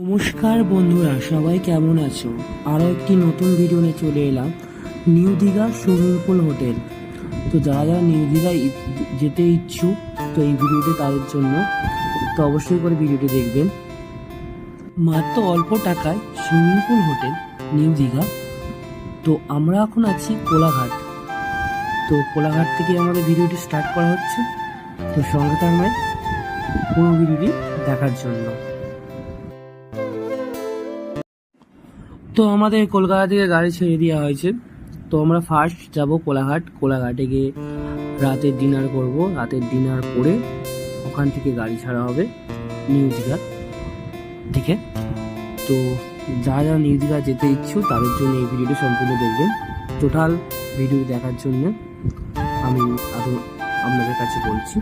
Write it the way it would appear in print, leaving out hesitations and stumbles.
নমস্কার বন্ধুরা, সবাই কেমন আছো? আরও একটি নতুন ভিডিও নিয়ে চলে এলাম। New Digha swimming pool hotel. তো যারা যারা নিউ দীঘায় যেতে ইচ্ছুক, তো এই ভিডিওটি তাদের জন্য। তো অবশ্যই করে ভিডিওটি দেখবেন। মাত্র অল্প টাকায় swimming pool hotel new Digha. তো আমরা এখন আছি কোলাঘাট। তো কোলাঘাট থেকে আমাদের ভিডিওটি স্টার্ট করা হচ্ছে। তো সঙ্গে থাকবেন পুরো ভিডিওটি দেখার জন্য। তো আমাদের কলকাতা থেকে গাড়ি ছেড়ে দেওয়া হয়েছে। তো আমরা ফার্স্ট যাব কোলাঘাট। কোলাঘাটে গিয়ে রাতের ডিনার করব। রাতের ডিনার করে ওখান থেকে গাড়ি ছাড়া হবে নিউ দীঘার দিকে। তো যারা যারা নিউ দীঘা যেতে ইচ্ছুক তাদের জন্য এই ভিডিওটি সম্পূর্ণ দেখবেন। টোটাল ভিডিও দেখার জন্য আমি আরও আপনাদের কাছে বলছি।